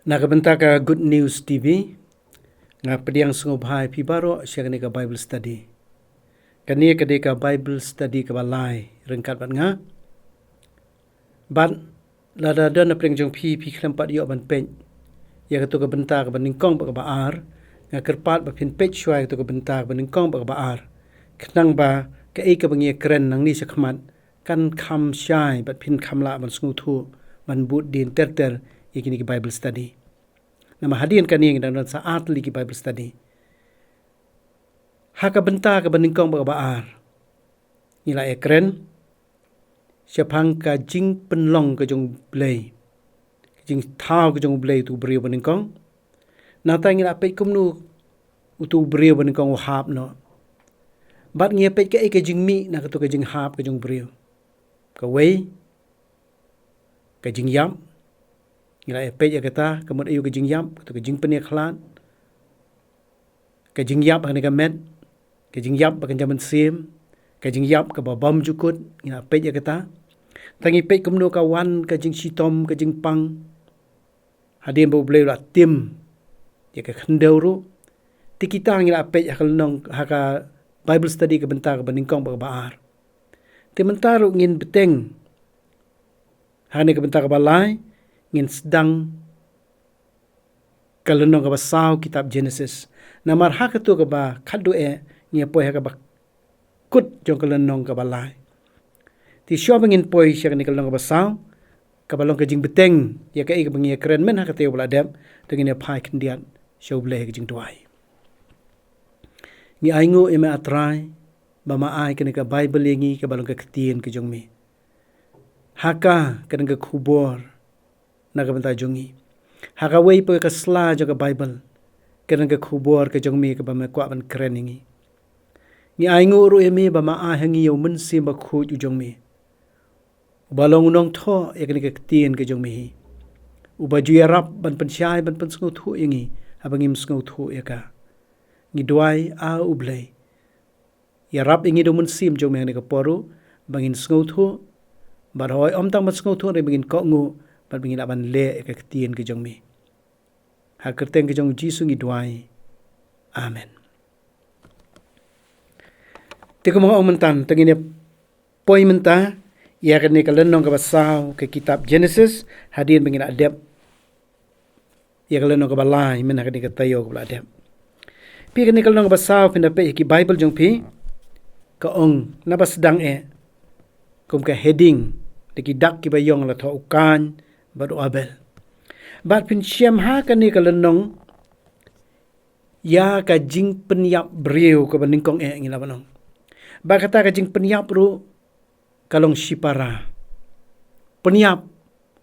Nakabenta ka Good News TV, nga padiang sungubhay pibaro siya kani ka Bible study. Kani kadi ka Bible study ka balay, rengkat bat nga. Bat lada na pringjong pi klempat yo ban pen. Ya katu ka benta ka baningkong ba ka baar, nga kerpat ba pin pet syai katu ka benta ka baningkong ba ka baar. Kenang ba ka ka bangi keren nang ni sakmat kan kam syai bat pin kamla ban sungutu ban but din ter ikini ki Bible study. Nama hadian kani yang dan saat lagi Bible study. Haka benta ka baningkong ba baar. Nila ekren siapang ka jing penlong ka jong blay. Jing tau ka jong blay tu beriu baningkong. Nata ngila pet kumnu utu beriu baningkong wahap no. Bat ngia pet ka jing mi na ka tu ka jing hap ka jong beriu. Ka wei ka jing yam. Ngila epej ya kata kamut ayu ke jing yap tu ke jing penia khlan ke jing yap kan met ke jing yap kan jaman sim ke jing yap ke babam jukut ngila epej ya kata tangi pej kumno ka wan ke jing sitom ke jing pang hadin bo bleu la tim ya ke khendau ru ti kita ngila epej akal nong haka Bible study ke bentar baningkong ba baar ti mentaru ngin beteng hane ke bentar balai ngin sedang kalenong ka basaw kitab Genesis namar ha tu ka ba khadu ngia poi ha ka ba kut jong kalenong ka balai ti syo bangin poi sya ni kalenong ka basaw ka balong ka jing beteng ya ka bangi keren men ha ka teu bala dep tengin ya pai kendian syo ble ka jing tuai ni aingu eme atrai ba ma ai ka Bible yengi ka balong ka ketien ka jong mi haka ka ka kubor nakabenta jongi haka wei pe ka sla jaga Bible kena ka khubor ka jongmi ka bama kwa ban keren ni aingu ru emi bama a hangi yo mun sim ba khu ju jongmi balong nong tho ekni ka tien ka jongmi uba ju yarap ban pensyai ban pensngu thu ingi abangim sngu thu eka ni duai a ublei yarap ingi do mun sim jongmi ni ka poru bangin sngu thu barhoi om tang ban sngu thu re bangin ko ngu bat bingin aban le ka ketien ke jong mi ha kerteng ke jong jisu ngi duai amen te ko mo mentan tengine poi menta ya kan ne ka lenong ka basaw ke kitab Genesis hadin bingin adep ya ka lenong ka balai men ha ka tayo ka adep pi kan ne ka lenong ka basaw pinda pe ki Bible jong pi ka ong na basdang kum ka heading de ki dak ki bayong la tho ukan baru Abel. Bat pin siam ha ka ni kalenong ya ka jing penyap beriu ka baningkong ngila banong. Ba kata ka jing penyap ru kalong sipara. Penyap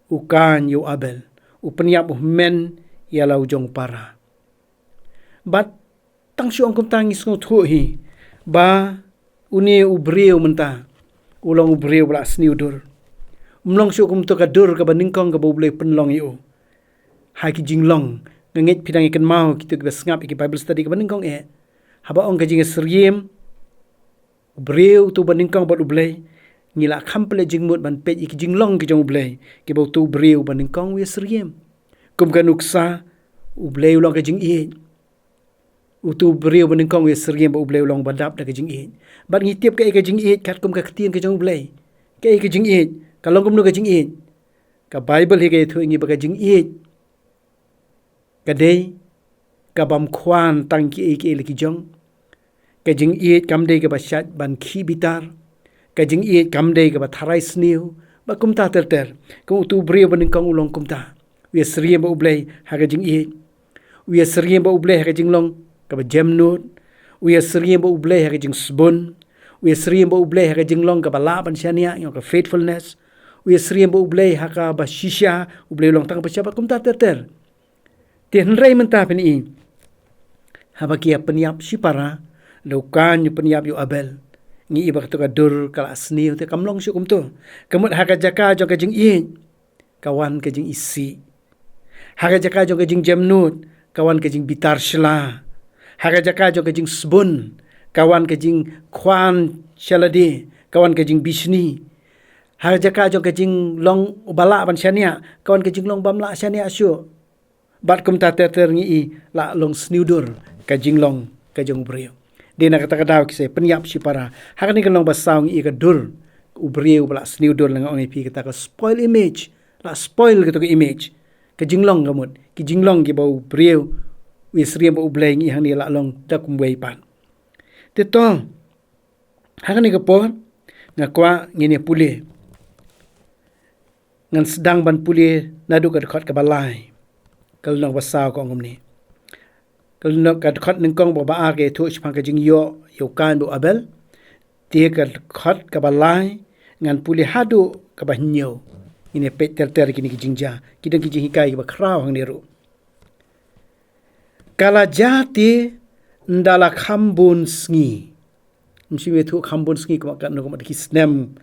ukan yu Abel. U penyap men ya lau jong para. Bat tang syong kum tangis ngo thu hi. Ba uni u beriu menta. Ulang u beriu bla sni udur. Mlong syuk kum to ka dur ka baningkong ka boleh penlong yu. Hai ki jinglong ngengit pidang ikan mau kita ke sengap iki Bible study ka baningkong haba ong ka jing seriem breu tu baningkong ba ublei ngila khample jingmut ban pej iki jinglong ki jong ublei ki bau tu breu baningkong we seriem kum ka nuksa ublei ulong ka jing utu breu baningkong we seriem ba ublei ulong badap da ka jing bat ngitiep ka jing kat kum ka ketien ka jong ublei ka jing kalau kamu nak jing ka Bible higa itu ingi baka jing kadai ka bam khwan tang ki leki jong ka jing kam dei ka basat ban khi bitar ka jing kam dei ka batharai sniu ba kumta ter ku tu brio ban kong ulong kumta wi sriem ba ublei ha ka jing wi sriem ba ublei ha ka jing long ka ba jemnut wi sriem ba ublei ha ka jing sbun wi sriem ba ublei ha ka jing long ka bala ban syania ka faithfulness wi sriem ba ublei ha ka ba shisha ublei long tang ba syabat kumta ter tien rei menta peni haba kia peniap sipara laukan yu peniap yu Abel ngi iba ka dur kala asni te kamlong syuk kumtu kamut haka jaka jo ka jing kawan ka jing isi haka jaka jo ka jing jemnut kawan ka jing bitar shla haka jaka jo ka jing sbun kawan ka jing khwan shaladi kawan ka jing bisni har jaka jo kejing long bala ban syania kawan kejing long bamla syania syu Bat kum ta ter ngi la long sniudur ka jinglong ka jong brio. Dia nak kata kadaw kise penyap si para. Hakani kan long basau ngi ka dur ubrio bala sniudur lang ong ipi kita ka spoil image. La spoil ka image. Ka jinglong gamut. Ki jinglong ki bau brio wisriam bau blay ngi hang ni la long dak kumway pan. Tito hakani ka por ngakwa ngini puli. Ngan sedang ban puli nadu ka dekat ka balai. Kalau nak basau ko ngom ni. Kalau nak kat nengkong ba ke tu chpang ka jing yo kan bu abel. Dia kat ka balai ngan puli hadu ka ba nyo. Ini pet ter kini ki jingja. Kita ki jing hikai ba kraw hang ni ru. Kala jati ndala khambun sngi. Msi me tu khambun sngi ko kan no ko ki snem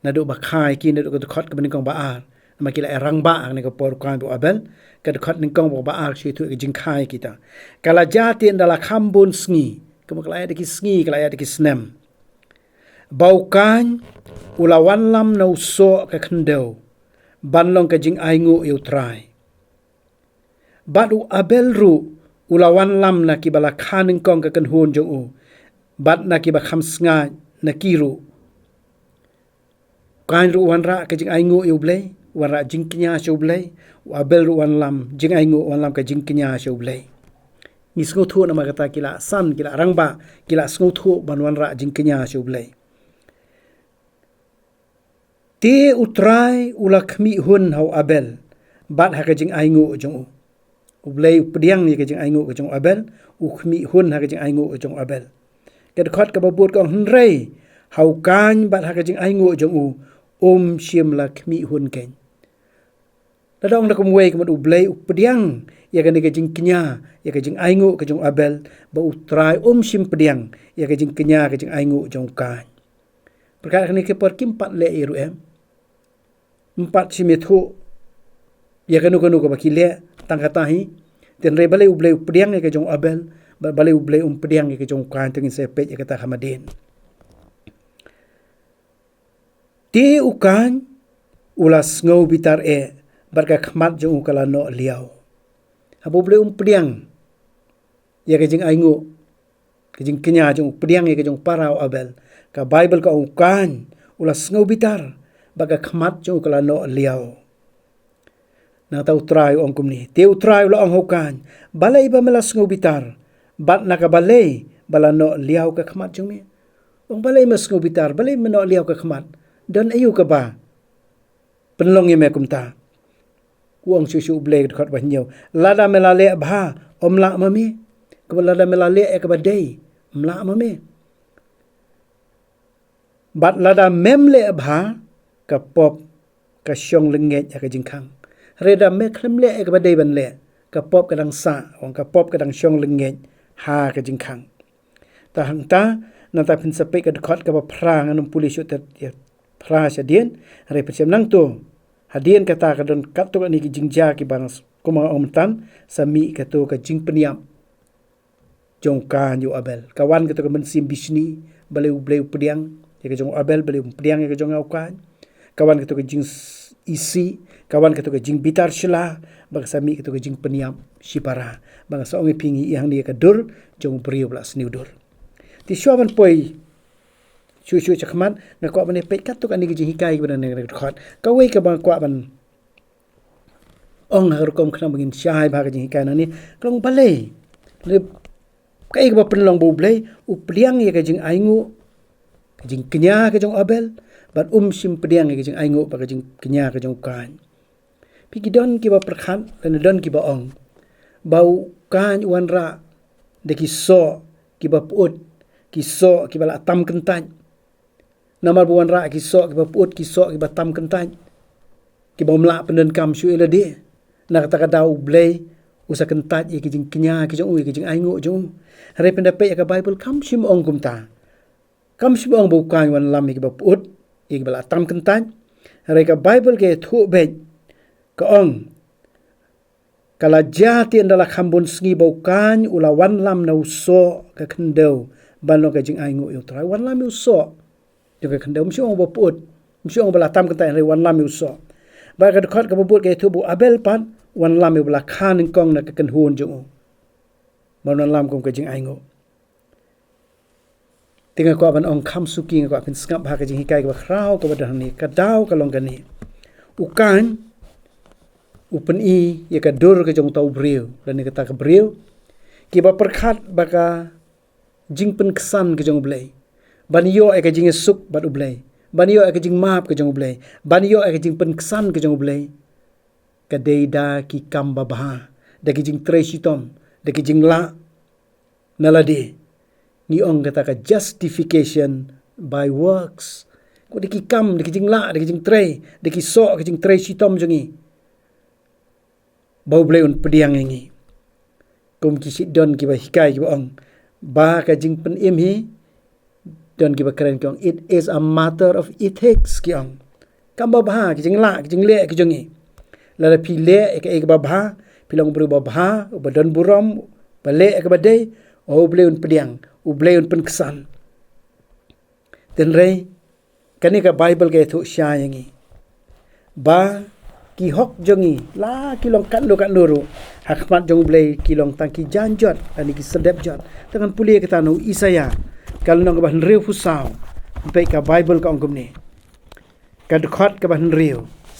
nadu ba khai ki nadu ka kat ka nengkong ba makila erang ba ang ko por kan bu abel ka dekat ningkong ba ar si tu jingkai kita kala jati ndala khambun sngi ko kala ya ki sngi kala ya ki snem baukan ulawan lam no so ka khandau banlong ka jing aingu yu trai badu abel ru ulawan lam na ki bala khaning kong ka kan hun jo u bat na ki ba kham snga na kiru kan ru wan ra ka jing aingu yu blai wara jingkinya shoblay abel ruan lam jing aingu wan lam ka jingkinya shoblay ni sngu thu na magata kila san kila rangba kila sngu thu banwan ra jingkinya shoblay te utrai ulakmi hun hau abel bat ha ka jing aingu jong ublay pediang ni ka jing aingu ka jong abel ukhmi hun ha ka jing aingu jong abel ka khot ka babut ka hunrei hau kan bat ha ka jing aingu jong shim lakmi hun ken dadong na kumway kumad ublay upediang ya ka ni ka jing kenya ya ka jing aingu ka jong abel ba utrai shim pediang ya ka jing kenya ka jing aingu jong kan perkara ni ke por kimpat le iru empat si methu ya ka nu ka bakile tangkatahi ten re balay ublay upediang ya ka jong abel ba balay ublay pediang ya ka jong kan tengin sepet ya ka ta hamadin ti ukan ulas ngau bitar barka khmat jong kala no liao abu ble pediang ya ke jing aingu ke jing kenya jong pediang ya ke jong parau abel ka bible ka ukan ulas ngau bitar barka khmat jong kala no liao na tau try ong kumni te utrai lo ong hokan balai ba melas ngau bitar bat na ka balai bala no liao ka khmat jong mi ong balai mas ngau bitar balai meno liao ka khmat dan ayu ka ba penlong ye me kumta uang susu blek dekat bah nyaw lada melale bha omla mami ke lada melale ke badai mla mami bat lada memle bha ka pop ka syong lenget ka jingkhang reda me klemle ke badai banle ka pop kadang sa ong ka pop kadang syong lenget ha ka jingkhang ta hangta na ta pin sape ka dekat ka prang anum pulis ut pra sadien re pecem nang tu hadian kata kadon katuk ni ki jingja ki bang kumang omtan sami kato ka jing peniam jong kan yu abel kawan kato ka mensim bisni baleu bleu pediang ya ka jong abel baleu pediang ya ka jong aukan kawan kato ka jing isi kawan kato ka jing bitar shila bang sami kato ka jing peniam sipara bang saongi pingi yang ni ka dur jong brio bla sniudur ti shuaban poi chu chakman na ko bane pet katuk ani gi hikai bana ne khot ka wei ka ba kwa ban ong har kom khna bangin shai ba gi hikai na ni klong balai le kai ba penlong bo blai u pliang ye ka jing aingu ka jing kenya ka jong abel bat sim pediang ye ka jing aingu ba ka jing kenya ka jong kan pi ki don ki ba prakhan le don ki ba ong bau kan wan ra de ki so ki ba put ki so ki ba la tam kentan namar buan ra ki so ki ba put ki so ki ba tam kentan ki ba mla penden kam shu ele de na kata dau blai usa kentat ye ki jing kenya ki jong ki jing aingu jong re penda pe ka bible kam sim ong kumta kam sim ong bu kan wan lam ki ba put ye ki ba tam kentan re ka bible ke thu be ka ong kala jati ndala khambun sngi bau kan ula wan lam na uso ka khendau banlo ka jing aingu yu trai wan lam uso juga kandau mesti orang berput mesti orang belatam kata yang wan lam uso ba ka dekat ka bubut ke tu bu abel pan wan lam e bala khan kong na ka kan hun jong mon lam kong ka jing ai ngo tinga ko ban ong kham suki ko kan skap ha ka jing hikai ka khrau ka badan ni ka dau ka long ka ni ukan upen i ya ka dur ka jong tau breu dan ni kata ka breu ki ba perkhat ba ka jing pen kesan ka jong blai ban yo e ka jing suk bat u blai ban yo e ka jing map ka jong blai ban yo e ka jing pen kesan ka jong blai ka deida ki kam ba ba da ki jing tre sitom da ki jing la nalade ni ong kata ka justification by works ko de ki kam de ki jing la de ki jing tre de ki so ki jing tre sitom jongi bau blai un pediang ngi kum ki sit don ki ba hikai ki ba ong ba ka jing pen im hi don ki ba kren ki ong it is a matter of ethics ki ong kam ba ba ki jing la ki jing le ki jongi la pi le e ka ba ba pilong bru ba ba ba don buram ba le e ka ba dei o blai un pediang u blai un pen kesan ten rei kani ka bible ke thu sha yangi ba ki hok jongi la ki long kan lo ru hakmat jong blai ki long tang ki janjot ani ki sedep jot tangan puli kita no Isaya kal nong ba reu fu sao pe ka bible ka ong ni ka khot ka ba reu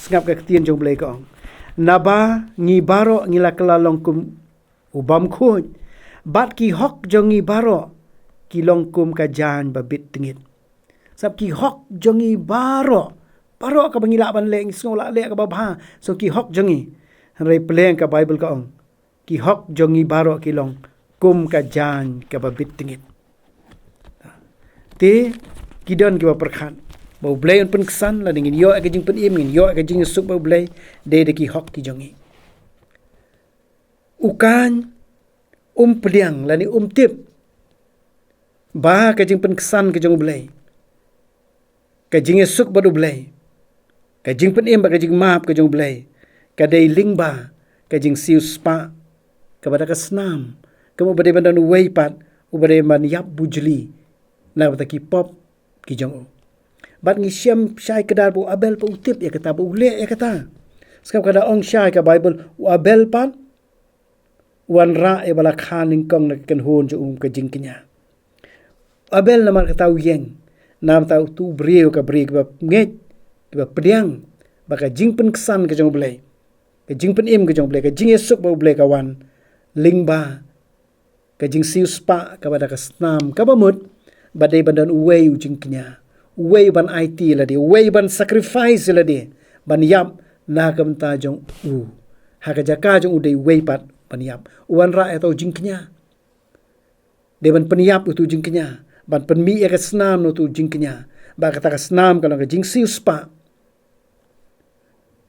ngap ka tien jong blai ka ong naba ngi baro ngi la kala long kum ubam khoj bat ki hok jongi baro ki long kum ka jan ba bit tingit sab ki hok jongi baro ka bangila ban le ngola le ka ba bha so ki hok jongi rei pleng ka bible ka ong ki hok jongi baro ki long kum ka jan ka ba bit tingit te ki don ki ba perkhan bau blai un pen kesan la dingin yo ka jing pen im ngin yo ka jing suk bau blai de ki hok ki jongi ukan pediang la ni tip ba ka jing pen kesan ka jong blai ka jing suk bau blai ka jing pen im ba ka jing map ka jong blai ka dei ling ba ka jing siu spa ka bada ka snam ka mo bade bandan wei pat u bade man yap bujli na bata ki pop ki jong bat ngi syam syai kedar bu abel pa utip ya kata bu le ya kata skap kada ong syai ka bible u abel pan wan ra e bala khaning kong na kan hon jo ka jing kinya abel na mar kata yeng nam tau tu breu ka brek ba nget ba pediang ba ka jing pen kesan ka jong blai ka jing pen im ka jong blai ka jing esuk ba blai ka wan ling ba ka jing siu spa ka bada ka snam ka ba mut ba dei bandan uwei u jing kinya uwei ban IT la de uwei ban sacrifice la de ban yap na kam ta jong u ha ka jaka jong u dei wei pat ban yap uwan ra atau jing kinya de ban peniap tu jing kinya ban penmi ya ka snam no tu jing kinya ba kata ka snam ka jing siu spa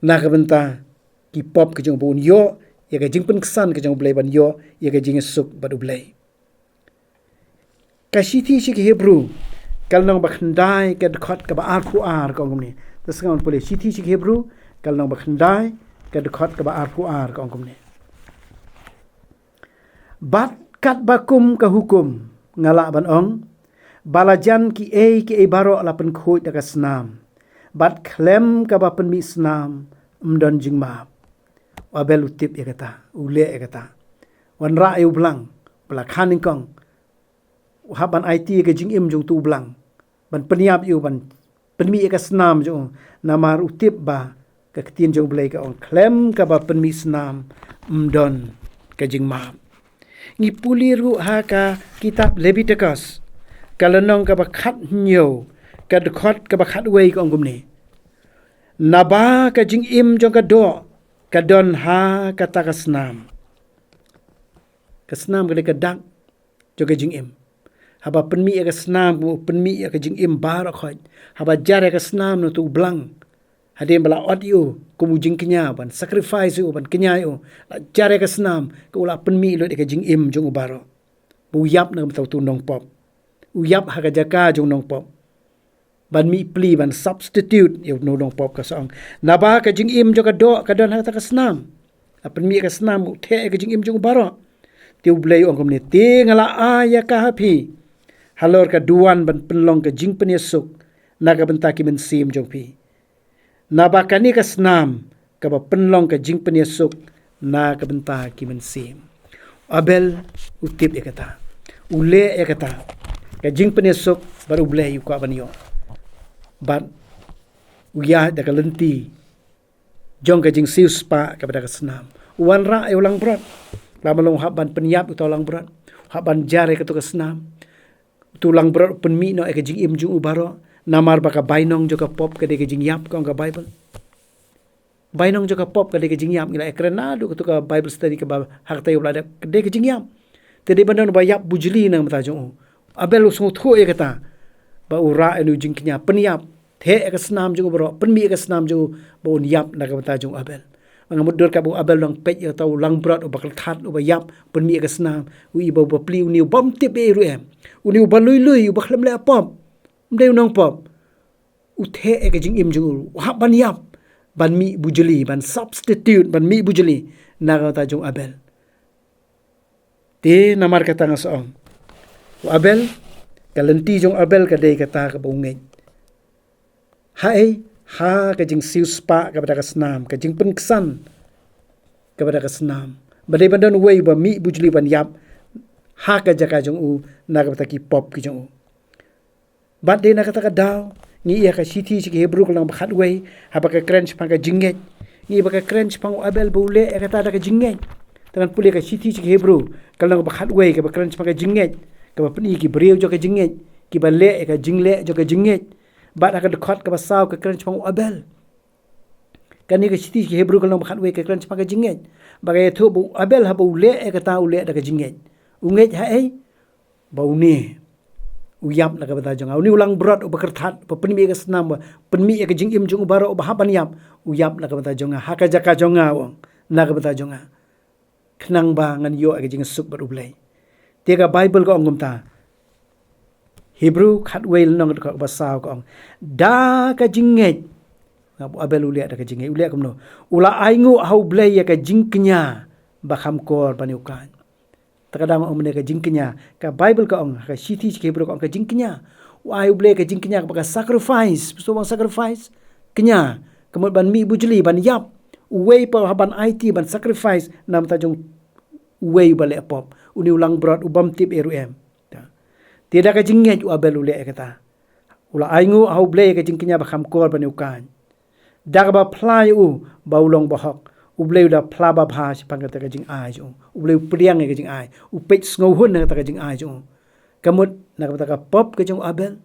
na ka benta ki pop ka jong bun yo ya ka jing pen kesan ka jong blai ban yo ya ka jing suk badu blai ka siti shi ki hebrew kal nong bakhandai ka khot ka ba ar fu ar ka ngom ni tasngon pole siti shi ki hebrew kal nong bakhandai ka khot ka ba ar fu ar ka ngom ni bat kat bakum ka hukum ngala ban ong balajan ki e baro la pen khoi da ka snam bat klem ka ba pen mi snam mdon jingma abel utip ya kata ule ya kata wan ra yu blang bla khaning kong haban IT ke jing im jung tu blang ban peniap yu ban penmi ka snam jo namar utip ba ka tin jong blai ka ong klem ka ba penmi snam mdon ka jingma ngi puliru ha ka kitab Leviticus kalanong ka ba khat nyo ka khot ka ba khat wei ka ong gumni naba ka jing im jong ka do ka don ha ka ta ka snam ka dak jo ka jing im haba penmi ka snam penmi ka jing im bar khot haba jar ka snam no tu blang hadem bala audio kumu jing kenya ban sacrifice u ban kenya u jar ka snam ko la penmi lo ka jing im jong baro bu yap na tau tu nong pop u yap ha ka jaka jong nong pop ban mi pli ban substitute yu no dong pop ka song naba ka jing im jo ka do ka don ha ta ka snam apen mi ka snam u the ka jing im jong baro tiu blai ong kom ni te ngala aya ka hapi halor ka duan ban penlong ka jing pen yesuk na ka benta ki men sim jong pi naba ka ni ka snam ka ba penlong ka jing pen yesuk na kabenta ki mensim. Abel utip ya kata. Ule ya kata. Kajing penesok baru boleh yuka banyo. Bat uyah da kalenti. Jong kajing sius pa kepada kesenam. Uwan ra ay ulang berat. Lama long haban penyap utau ulang berat. Haban jare ketu kesenam. Tulang berat penmi no ay kajing im jung ubaro. Namar baka bainong joka pop kade kajing yap kong ka Bible. Bainong joka pop kade kajing yap ngila ekrenado ketu ka Bible study ke harta yu lada kade kajing yap. Tadi bandang ba yap bujli nang mata jong. Abel usung thu ya kata. Ba ura enu jing knya penyap. The ka senam jung ubaro penmi ka senam jung ba un yap na ka mata jong Abel. Mengamudur ka bu Abel long pet ya tau lang berat ubakal that uba yap penmi ka senam u iba ba pli uniu bam tip e ru em. Uniu ba lui ubaklam le pop. Mdeu nong pop. Uthe ka jing im jung u ban yap. Ban mi bujeli, ban substitute, ban mi bujeli na kata jong Abel. Ti namar kata nga soong. Abel, kalenti jong Abel kadai kata ka baungay. Hai, ha kajing sius pa kepada kesenam, kajing pengkesan kepada kesenam. Badai bandan way ba mi bujeli ban yap, ha kajaka jong u na kata ki pop ki jong u. Badai na kata ka daw, ni iya ka siti si Hebrew ko lang bakat way, ha baka crunch pang ka jinget. Ni baka crunch pang Abel baule e kata da ka jinget. Tangan puli ka siti si Hebrew, kalau bakat way ka baka crunch pang ka jinget. Ka peni ki beriu jo ka jinget, ki bale ka jingle jo ka jinget. Bat akan dekat ke pasau ke crunch pang Abel. Kan ni ka siti si Hebrew kalau bakat way ka crunch pang ka jinget. Bagai tu bu Abel ha baule e kata ule da ka jinget. Unget ha ai bau ni uyap na kabata jong ni ulang berat ubakertat penmi ka senam penmi ka jing im jong ubaro ubahaban yap uyap na kabata jong ha ka jaka jong wong na kabata jong kenang ba ngan yo ka jing suk bar ublai tiga Bible ko ongum ta Hebrew khat wel nong ka basau ko da ka jinget ngabu Abel ulia da ka jinget ulia kumno ula aingu hau blai ya ka jingknya bakham kor paniukan. Terkadang orang mereka jingknya ka Bible ka ong ka siti ke Hebrew ka ong ka jingknya wa ayu ble ka jingknya ka sacrifice so bang sacrifice kenya kemud ban mi bujeli ban yap uwei pa ban IT ban sacrifice nam ta jong uwei bale pop uni ulang berat ubam tip RUM tidak ka jingget u Abel ule kata ula aingu au ble ka jingknya ba kham kor ban ukan dag ba plai u baulong bahok ubleu da plaba bha si pangata ka jing ai jo ubleu priang ka jing ai upet ngau hun na ka jing ai jo kamut na ka ka pop ka jong Abel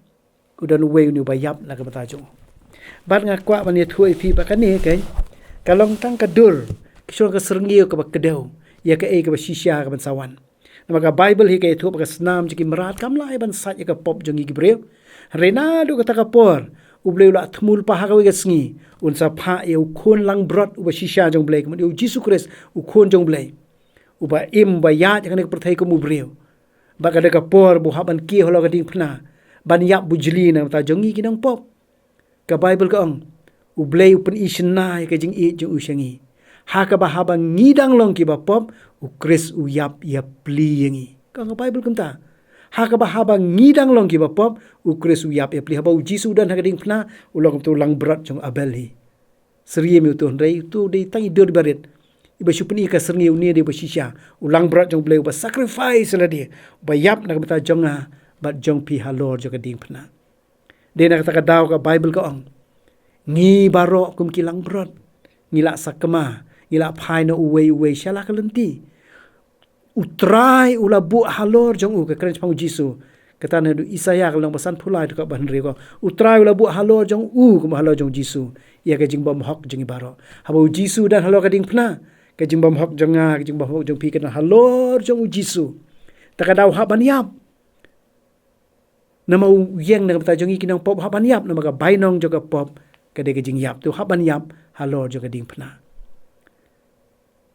udan we ni bayap na ka bata jo bat nga kwa ban ye thui phi ba ka ni ke kalong tang ka dur kisor ka serngio ka ba kedeu ya ka e ka ba shisha ka ban sawan na ka Bible hi ka thu ka snam ji ki marat kam lai ban sat ya ka pop jong gi breu renado ka ta ka por ubleu la thmul pa ha ka we sngi unsa pha eu khon lang brot uba shisha jong blai kum eu Jesus Christ u khon jong blai uba im ba ya kan ka perthai kum ubreu ba ka ka por bu haban ki holo ka ding phna ban yap bujli na ta jongi ki nang pop ka Bible ka ong ublei pen isna ka jing e jong usangi ha ka ba haban ngidang long ki ba pop u Christ u yap ya pli yangi ka Bible kum ta ha ka ba haba ngidang long ki ba pop u Christ u yap ya pli haba u Jesus dan ha ding phna ulong tu lang berat jong Abel hi serie mi tu ndai tu dei tangi dor baret iba supni ka serni u ni de ba shisha ulang berat jong bleu ba sacrifice la dia ba yap na ka jonga ba jong pi halor jo ka ding phna de na ka daw ka Bible ka ong ngi baro kum ki lang berat ngila sakma ngila phai na uwe shala ka lenti utrai ula bu halor jong u ka kren pang Jisu kata na Isaya ka lang basan phulai ka ban re ko utrai ula bu halor jong u kum halor jong Jisu ya ka jing bam hok jong ibaro habo Jisu dan halor ka ding phna ka jing bam hok jong nga ka jing bam hok jong pi ka halor jong u Jisu ta ka daw ha ban yap nama yeng na ka jong ikinang pop ha ban yap nama ka bainong jong ka pop ka de ka jing yap tu ha ban yap halor jong ka ding phna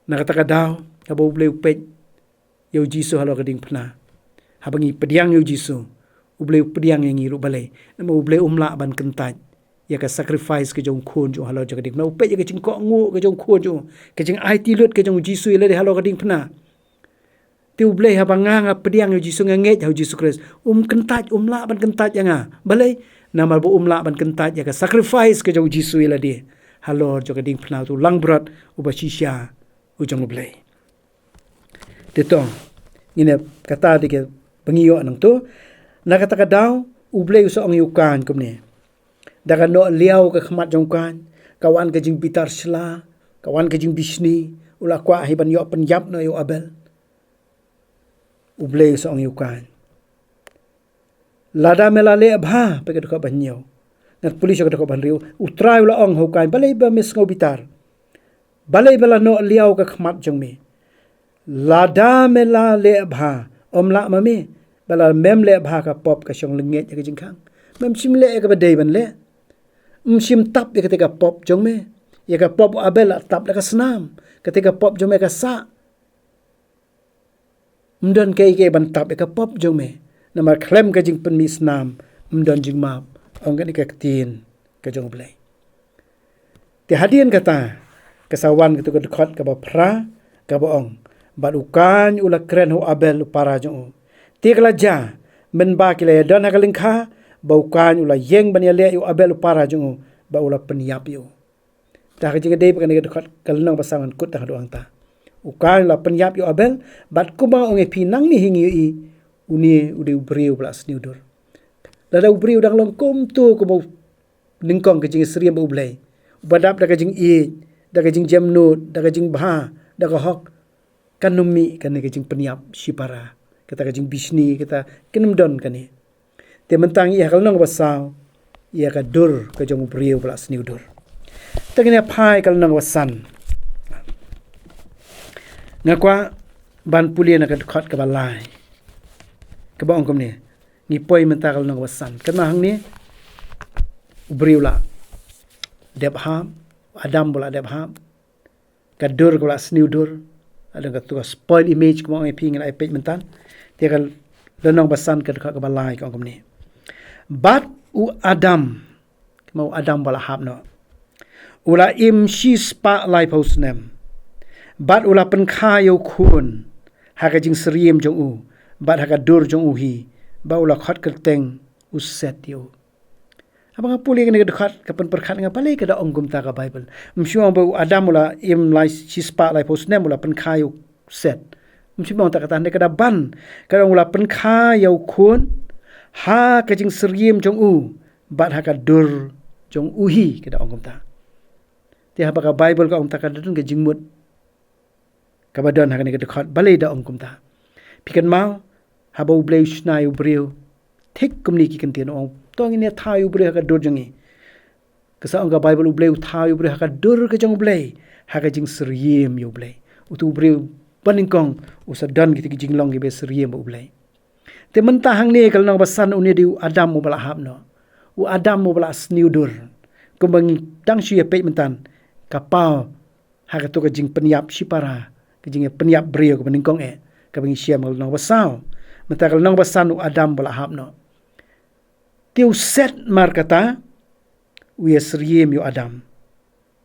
na ka ta ka daw habo bleu pet yo Jisu halo kading phna habangi pediang yo Jisu ubleu pediang yang ngiru balai nama ubleu umla ban kentat ya ka sacrifice ke jong khon jo halo kading na upe ya ke jing ko ngu ke jong khon jo ke jing IT lut ke jong Jisu le halo kading phna ti ublei habanga nga pediang yo Jisu nganget yo Jisu Christ kentat umla ban kentat ya nga balai nama bo umla ban kentat ya ka sacrifice ke jong Jisu le di halo kading phna tu lang berat uba shisha ujung ublay. Dito, ina kata di ke pengiyo nang tu, nakata daw ublay usa ang yukan kumni. Daga no liaw ka khmat jongkan, kawan ka jing bitar sla, kawan ka jing bisni, ula kwa hiban yo penyap no yo Abel. Ublay usa ang yukan. Lada melale abha pagkat ka banyo. Ngat pulis ka ka banriu, utray ula ong hukan, balay ba mis ngaw bitar. Balay bala no liaw ka khmat jongmi. Lada melale abha omla mami bala mem le abha ka pop ka syong lengit ka jingkang. Mem sim le ka badai ban le. Sim tap ya ketika pop jong me. Ya ka pop Abel tap la ka senam. Ketika pop jong me ka sa. Mdon kai ban tap ya ka pop jong me. Nama klem ka jing penmi senam. Mdon jing map. Ong ka ni ka ketin ka jong blay. Ti hadian kata kesawan gitu ka dekot ka ba pra ka ba ong. Bat ukan ula kren ho Abel para jong. Ti kala ja men ba kila dan ka lingkha baukan ula yeng ban le yu Abel para jong ba ula peniap yu. Ta ka jinga dei pakan dekat kalnang pasangan kut ta doang ta. Ukan ula peniap yu Abel bat kuma ong pinang ni hingi i uni ude ubriu blas niudur. Lada ubriu dang longkom tu ko mau ningkong ka jinga seriam ba ublay. Badap da ka jing i da ka jing jamnut da ka jing bha da ka hok kanumi kan ka jing peniap sipara. Kata ka jing bisni kata kinumdon kan ni. Te mentang ia kalau nang basau ia ka dur ka jong ubriu blas niudur. Tagina pai kalau nang wasan. Ngakwa ban pulia na ka khot ka balai. Ka baong kom ni. Ni poi menta kalau nang wasan. Kana hang ni ubriu la. Debham Adam bola debham. Ka dur ka blas niudur. Ada ka tu spoil image ko ang iping na ipej mentan. Dia ka lanang basan ka khot ka balai ka kom ni. Bat u Adam mau Adam bala hab no ula im shis pa lai posnem bat ula pen kha yo khun ha ka jing sriem jong u bat ha ka dur jong u hi ba ula khat ka teng u set yo abang puli ka ni khat ka pen perkhat nga pale ka da ongum ta ka Bible mshuang ba Adam ula im lai shis pa lai posnem ula pen kha yo set mshuang ta ka tan ka da ban ka ula pen kha yo khun ha ka jing sriem jong u bat ha ka dur jong u hi ka da ongum ta ti ha ba ka Bible ka ong ta ka dun ka jing mut ka ba don ha ka ni ka khat balai da ongum ta pikan mau ha ba ublei snai ubriu thik kumni ki kan ti no tong ni tha ubriu ha ka dur jong i ka sa ong ka Bible ublei tha ubriu ha ka dur ka jong ublei ha ka jing sriem yu ublei utu ubriu paning kong usa don ki jing long ki be sriem ublei te mentah hang ni kalau nang basan uni di Adam mo bala hab no u Adam mo bala sniudur kumbangi tang syu pe mentan kapau ha ka to ka jing peniap sipara ka jing peniap brio ka beningkong ka bangi sia mal nang basau mentah kalau nang basan u Adam bala hab no tiu set mar kata u yesriem yu Adam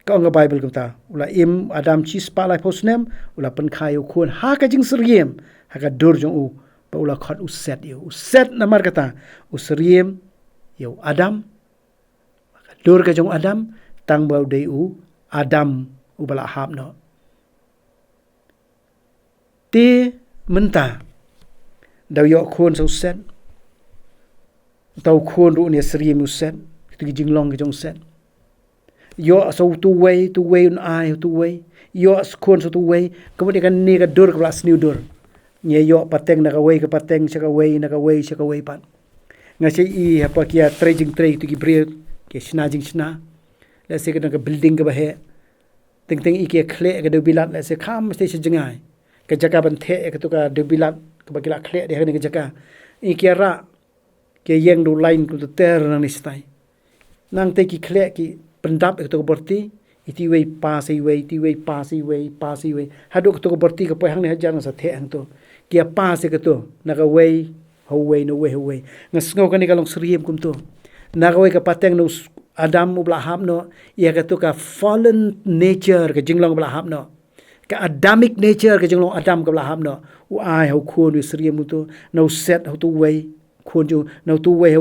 ka ong Bible kata ula im Adam chis pa lai posnem ula pen khayu khun ha ka jing sriem ha ka dur jong u ba ula khat uset namar kata usriem yo Adam maka dur ka jong Adam tang bau dei u Adam u bala hab no ti menta daw yo khon so set daw khon ru ne sriem uset ti jing long ka jong set yo so tu way un ai tu way yo khon so tu way kemudian kan ni ka dur ka blas new dur nye yo pateng na kaway ka pateng sa kaway pat nga si i apa kia trajing tu ki bre ke snajing sna la se ka ka building ka bahe ting i ke khle ka de bilat la se kham ste se jengai ka jaka ban the ka tu ka de bilat ka ba kila khle de ka jaka i ke ra ke yeng du line ku ter nang ni stai nang te ki khle ki pendap ka tu ka borti iti way pass hadu ka tu ka borti ka pohang ni hajar sa the ang to kia pa se ka to naka way ho way nga sngo ka ni kalong sriem kum to naka way ka pateng no Adam mo bla hab no ya ka to ka fallen nature ka jinglong bla hab no ka Adamic nature ka jinglong Adam ka bla hab no u ai ho khon wi sriem to no set ho to way khon ju no to way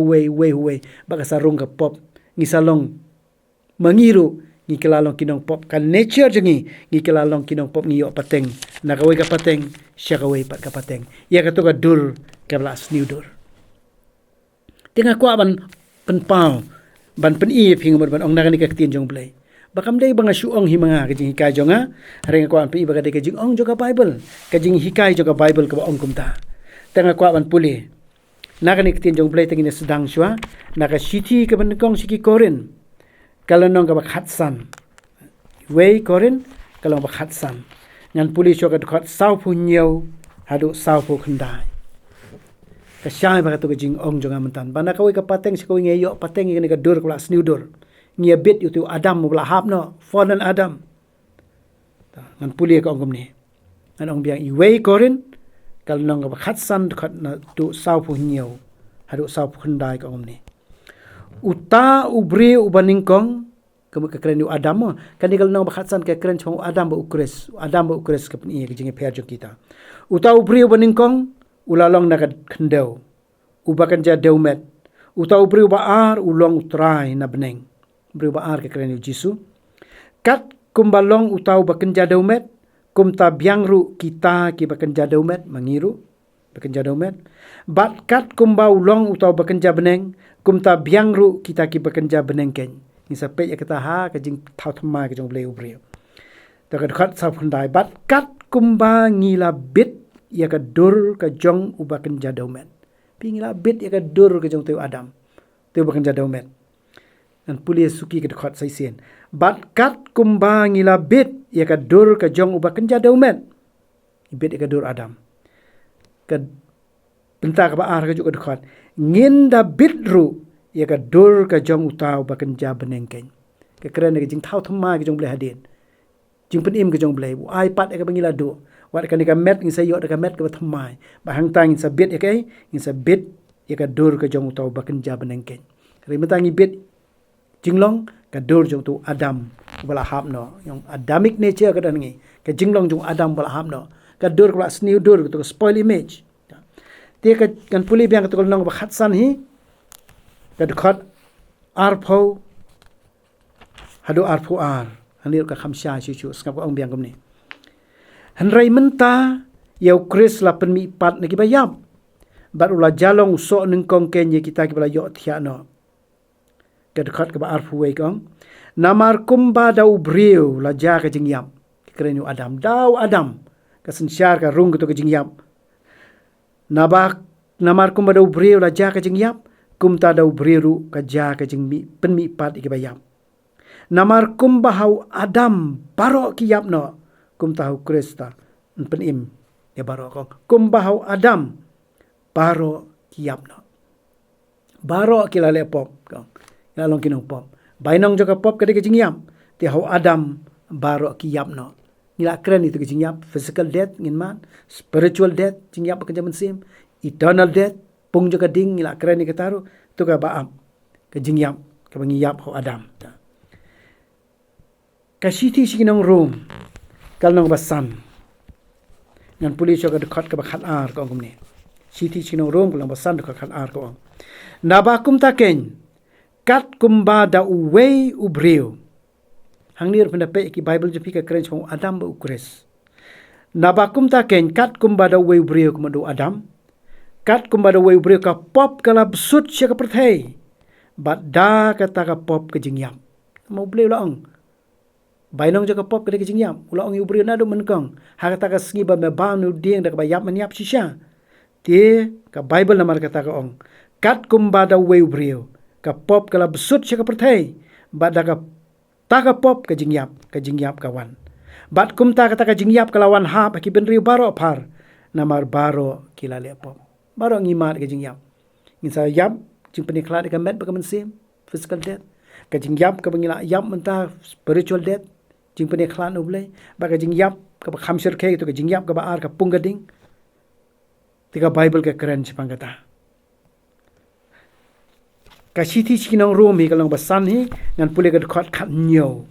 ba ka sarong ka pop ngi salong mangiru ngi kelalong kinong pop kan nature jengi ngi kelalong kinong pop ngi yok pateng na kawai ka pateng sya kawai pat ka pateng ya ka to ka dur ka bla sniu dur tinga kwa ban penpau ban pen i phing ban ong na ni ka tin jong play bakam dei banga suong himanga ka jing hikai jonga reng kwa pen i baga de ka jing ong joka bible ka jing hikai joka bible ka ong kumta tinga kwa ban puli na ka ni tin jong play tengin sedang shwa na ka city ka ban kong siki korin kalau nong ka bakhatsan wei korin kalau bakhatsan ngan puli syo ka dkhot sau phu nyeu hadu sau phu khandai ka syai ba ka to ka jing ong jonga mentan bana ka wei ka pateng si ko nge yo pateng ni ka dur ka sniu dur ngia bit yu tu adam bla hap no fonan adam ngan puli ka ong ni ngan ong biang i wei korin kalau nong ka bakhatsan dkhot na tu sau phu nyeu hadu sau phu khandai ka ong ni uta ubri ubaningkong kamu ke keren adam mo kan kalau nang bakhatsan ke keren chong adam ba ukres ke pni ke jinge pher jo kita uta ubri ubaningkong ulalong na khandeu ubakan ja deumet uta ubri ubaar ulong utrai na beneng ubri ubaar ke keren jisu kat kumbalong uta ubakan ja deumet kumta biangru kita ki bakan ja deumet mangiru bakan ja deumet bat kat kumba ulong uta ubakan ja beneng kumta biangru kita ki bekerja benengken ni sampai ya kata ha ka jing thau thama ka jong bleu bre ta ka khat sa phundai bat kat kumba ngila bit ya ka dur ka jong uba kerja domet pi ngila bit ya ka dur ka jong teu adam teu bekerja domet dan puli suki ka khat sai sen bat kat kumba ngila bit ya ka dur ka jong uba kerja domet bit ya ka dur adam ka bentar ka baar ka juga dekat nginda bitru ya ka dur ka jong utau bakan ja benengken ke keren ke jing thau thama ke jong ble hadin jing pen im ke jong ble ai pat ka bangila do wat ka ni ka met ngi sayo ka met ka thamai ba hang tang sa bit ya kai ngi sa bit ya ka dur ka jong utau bakan ja benengken ri metangi bit jinglong ka dur jong tu adam bala hap no yang adamic nature ka dan ngi ka jinglong jong adam bala hap no ka dur ka sniu dur ka spoil image dia kan puli biang ketukul nong bakhatsan hi ka dekat arpho hadu arpho ar hanir ka khamsha chu skap ong biang komni hanrai menta yau kris la pen mi pat ne ki bayam bat ula jalong so ning kong ken ye kita ki bala yo thia no ka dekat ka ba arpho we kong namar kumba dau briu la ja ka jingyam kren yu adam dau adam ka sensyar ka rung ka jingyam nabak namar kum badau breu la ja ka jing yap kum ta dau breru ka ja ka jing mi pen mi pat ik bayam namar kum bahau adam baro ki yap no kum ta hu krista pen im ya baro ko kum bahau adam baro ki yap no baro ki la le pop ko la long kinong pop bainong jo ka pop ka de jing yap ti hau adam baro ki yap no nila keren itu ke jingyap physical death ngin man spiritual death jingyap ke jaman sim eternal death pung juga ding nila keren ni kataru tu ka baam ke jingyap ke bangiyap ho adam ka siti sinong room kal nong basan ngan pulis ka dekat ke bakhat ar ko ngumne siti sinong room kal nong basan dekat khat ar ko nabakum taken kat kumba da uwei ubreu hangnir pendapat ki bible jepi ka keren chong adam ba ukres nabakum ta ken kat kumbada we brio kumado adam kat kumbada we brio ka pop kala besut sia ka perthai bat da kata ka pop ke jingyam mau beli laong bainong ja ka pop ke jingyam ulaong yu brio na do menkong ha kata ka sngi ba me ba nu ding da ka ba yap menyap sisya te ka bible namar kata ka ong kat kumbada we brio ka pop kala besut sia ka perthai bat da ka taka pop ka jingyap kawan bat kum ta kata ka jingyap kalawan ha ki benri baro par namar baro kilale pop baro ngimat ka jingyap ngisa yap jing peniklat ka met ba ka mensim physical death ka jingyap ka bangila yap menta spiritual death jing peniklat no blai ba ka jingyap ka ba khamsir ke to ka jingyap ka ba ar ka pungading tika bible ka keren chipang kata ka siti chinong room hi kalong basan hi ngan pule ka khat khat nyo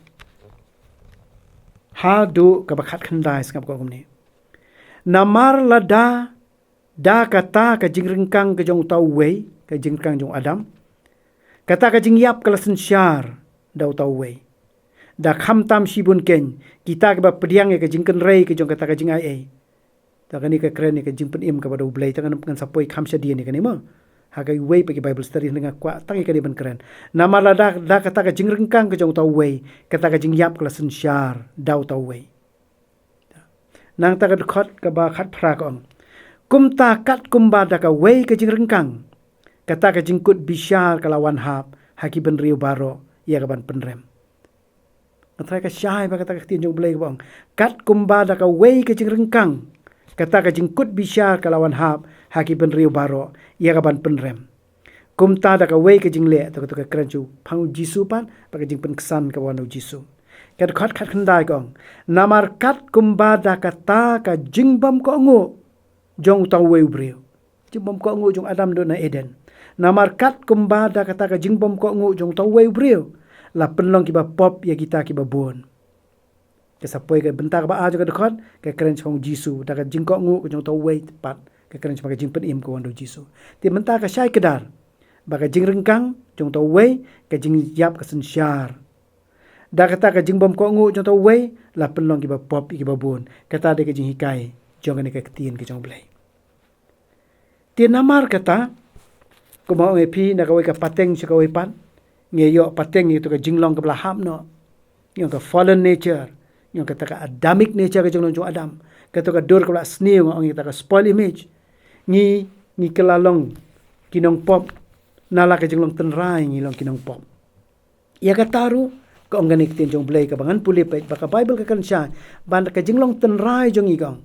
ha do ka ba khat khandai skap ko kumni namar lada da kata ka jingringkang ka jong tau wei ka jingkang jong adam kata ka jingyap kala sensyar dau tau wei Da kham tam sibun ken kita ke ba pediang ke jingken rei ke jong kata ke jing ai. Ta kan ni ke keren ni ke jing pen im ke ba blai ta kan sapoi kham sya dia ni kan mo. Hagai wei pagi Bible study dengan kwa tangi ka di ban keren. Nama la da kata ka jing rengkang ke jong tau wei, kata ka jing yap kala sensyar dau tau wei. Nang ta ka khot ka ba khat phra ka ong. Kum ta kat kum ba da ka wei ke jing rengkang. Kata ka jing kut bisyar kala wan hap haki ben riu baro ia ka ban penrem. Ngatrai ka syai ba kata ka tin jong blai ka ong. Kat kum ba da ka wei ke jing rengkang. Kata ka jing kut bisyar kala wan hap haki ben riu baro ia ka ban penrem. Kum ta da ka wei ke jing le to ka keren chu phang Jisu pan pa ka jing pen kesan ka wan Jisu. Kat khat khandai ka ong. Namar kat kum ba da ka ta ka jing bam ko ngo jong tau wei breu. Jing bam ko ngo jong Adam do na Eden. Namar kat kum ba da ka ta ka jing bam ko ngo jong tau wei breu. La penlong ki ba pop ya kita ki ba bon. Kesapoi ke bentar ba aja ke dekat ke keren chong Jisu da ka jing ko ngu jong to wei pat ke keren chong jing pen im ko wando Jisu ti bentar ka syai kedar ba ka jing rengkang jong to wei ke jing yap ka sensyar da kata ka jing bom ko ngu jong to wei la penlong ki ba pop ki ba bon kata de ke jing hikai jong ne ke tien ke jong blai ti namar kata ko mau epi na ka wei ka pateng si ka wei pan nge yo pateng itu ka jing long ka bla ham no yang ka fallen nature yang kata ka Adamic nature ke jong Adam kata ka dor ka snew ang kata ka spoil image ni kelalong kinong pop nala ka jong tenrai ni long kinong pop ia ka taru ka ong ganik tin jong blai ka bangan puli pa baka Bible ka kan sya ban ka jong tenrai jong igong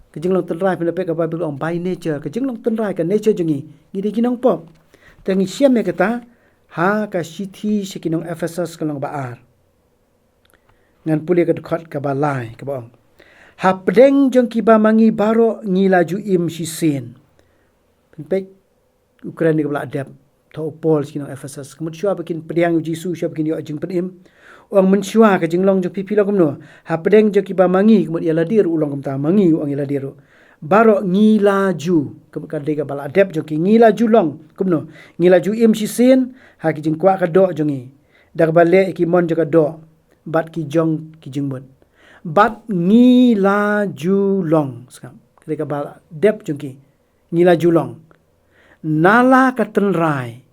ka jong tenrai pina pe ka Bible ong by nature ka jong tenrai ka nature jong ni di kinong pop tangi siam me kata ha ka sithi si kinong Ephesus ka long baar ngan puli ka dekat ka balai ka baong ha pedeng jong ki ba mangi baro ngi laju im si sin penpek Ukraine ka bla adap to Paul skin Ephesus kemut syua bikin pedang Jisu syua bikin yo jing penim ong mensyua ka jing long jong pipi long no ha pedeng jong ki ba mangi kemut ya ladir ulong kem ta mangi ong ya ladir baro ngi laju kemut ka de ka bala adap jong ki ngi laju long kemno ngi laju im si sin ha ki jing kwa ka do jong i dak bale ki mon jong ka do bat ki jong ki jingbot bat ngi la ju long skam ketika bal dep jongki ngi la ju long nala ka tenrai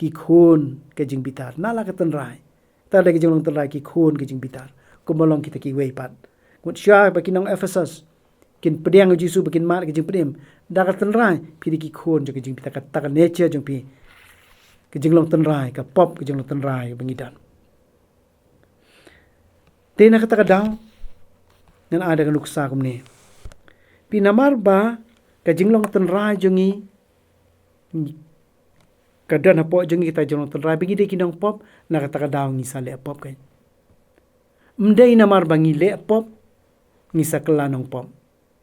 ki khun ke jing bitar nala ka tenrai ta de ki jong tenrai ki khun ke jing bitar ko molong kita ki wei pat mut sya ba kinong Ephesus kin pedang Jisu bikin mat ke jing pedem da ka tenrai pi ki khun ke jing bitar ka ta ka nature jong pi ke jing long tenrai ka pop ke jing long tenrai bengidan tena kata kadang nan ada kan luksa kum ni pinamar ba ka jinglong tenrai jongi kadan apo jongi kita jinglong tenrai bagi de kinong pop na kata kadang ni sale pop kan mdei namar bangi le pop ni saklanong pop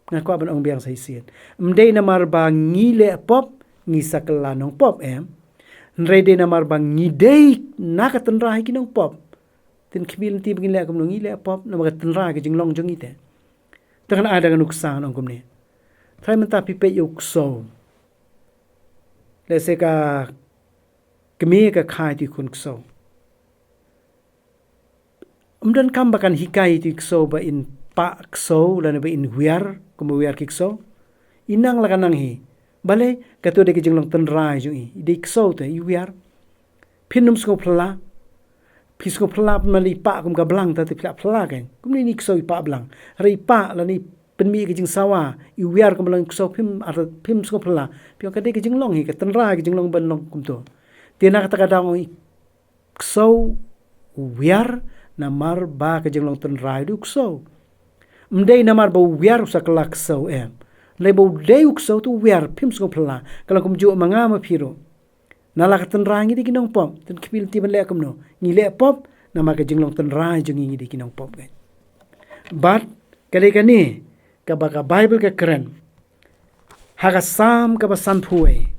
ngako ban ong biang saisian mdei namar bangi le pop ni saklanong pop nrede namar bangi dei na ka tenrai kinong pop tin kibil ti begin le kum ngi le pop na maga tenra ke jinglong jong ite tangan ada kan uksa nong kum ni trai menta pipe yuk so le se ka kemi ka khai ti kun so umdan kam bakan hikai ti so ba in pa so la ba in wiar kum wiar ki so inang la kanang hi bale ka to de ke jinglong tenra jong i de so te i wiar pinum sko pla Pisko pelap mali pa kum ka blang ta ti pelap pela kan kum ni kso pa blang ri pa la ni penmi ke jing sawa I wiar kum blang kso pim ar pim sko pela pio ka de ke jing long hi ka tenra ke jing long ban long kum to tina kata kata ong kso wiar na mar ba ke jing long tenra du kso mdei na mar ba wiar sa kelak kso le bo de kso tu wiar pim sko pela kalau kum ju mangama piro nala ka tenrai ngi di kinong pop ten kipil ti ban le kum no ngi le pop nama ka jinglong tenrai jong ngi di kinong pop kan but kale kani ka baka Bible ka keren haga sam ka basan phuai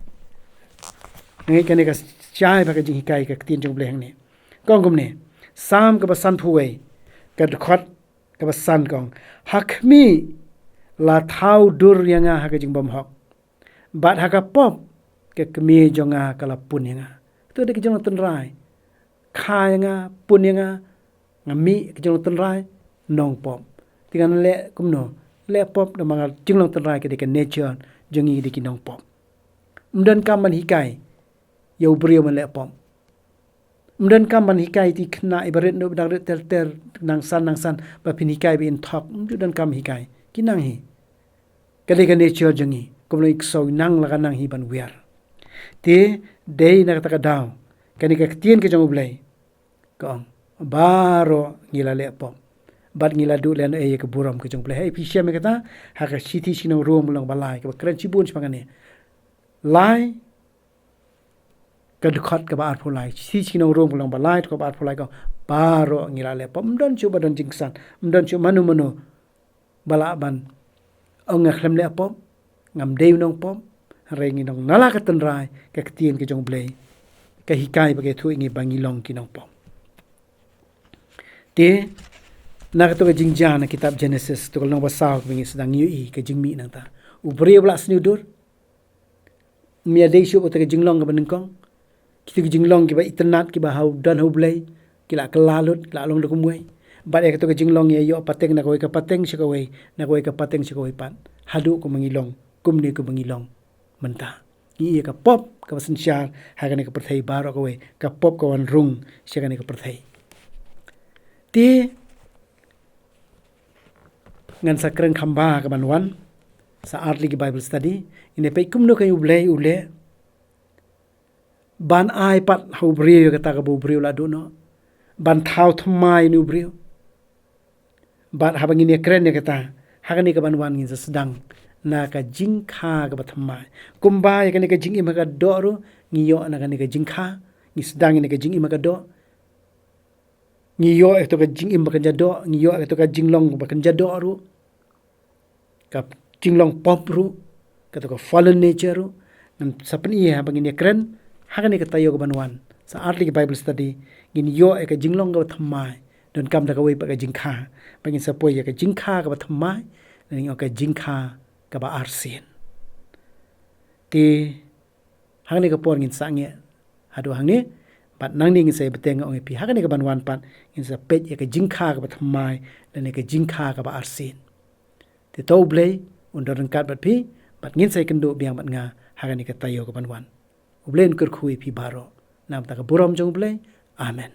ngi kani ka chai ba ka jing hikai ka tin jong bleng ni kong kum ne sam ka basan phuai ka khot ka basan kong hakmi la thau dur yanga haga jing bom hok but haga pop ke kemi jonga kala puninga tu de jong tenrai kha nga puninga ngami ke jong tenrai nong pop tingan le kumno le pop da mangal jinglong tenrai ke de nature jongi de ki nong pop mdan kaman hikai yo brio man le pop mdan kaman hikai ti khna ibaret no dang ter nang san ba pin hikai bi in thok mdan kam hikai kinang hi ke de nature jongi kumno ik so nang la nang hi ban wer te dei na ta ka daw kani ka tien ke jong blai kong baro ngila le pop bat ngila du len e ke buram ke jong blai hey pisha me kata ha ka city sino room long balai ke kran chibun spangane lai ka dukhat ka ba ar phulai city sino room long balai ko ba ar phulai ko baro ngila le pop mdon chu badon jingsan mdon chu manu bala ban ong nglem le pop ngam deu nong pop rengi nong nala ka tenrai ka tien ke jong blai ka hikai ba ke thu ngi bangilong ki nong pop te nak to jingja na kitab Genesis to kalong basaw bingi sedang yu ke jingmi nang ta ubri bla sniudur mi ade shu to ke jinglong ka banengkong ki ke jinglong ki ba itnat ki ba hau dan hau blai ki la kalalut la long de kumwe ba e to ke jinglong ye yo pateng na ko ka pateng shi ko we na ko ka pateng shi ko we pan hadu ko mangilong kumni ko mangilong menta ni ka pop ka basensyar ha ka ne ka perthai baro ko we ka pop ko wan rung shi ka ne ka perthai ti ngan sakrang khamba ka banwan sa arli ki Bible study ine pe kumno kay ule ban ai pat hau brio ka ta ka bu brio la do no ban thau thmai nu brio ban habang ine kren ne ka ta hagani ka banwan ngin sa sedang na ka jingkha ka bathmai kumba ya ka ne ka jingi ma ka do ro ngiyo na ka ne ka jingkha ni sedang ne ka jingi ma ka do ngiyo to ka jing im bakan jado ngiyo to ka jinglong bakan jado ru ka jinglong pop ru ka to ka fallen nature ru nan sapni ha bangin kren ha ka ni ka tayo ka banwan sa arli ki Bible study ngin yo ka jinglong ka thamai don kam da ka we pa ka jingkha bangin sa poy ka jingkha ka thamai nan ka jingkha ka ba arsin ti ha ni ka por ngin sa nge hadu hang ni pat nang ning se beteng ong pi hakane ka banwan pat in sa pet ya ka jingkha ka bathmai dan ka jingkha ka ba arsin te to blai undar kat bat pi pat ngin sai kendo biang bat nga hakane ka tayo ka banwan ublen kur khui pi baro nam ta ka buram jong blai amen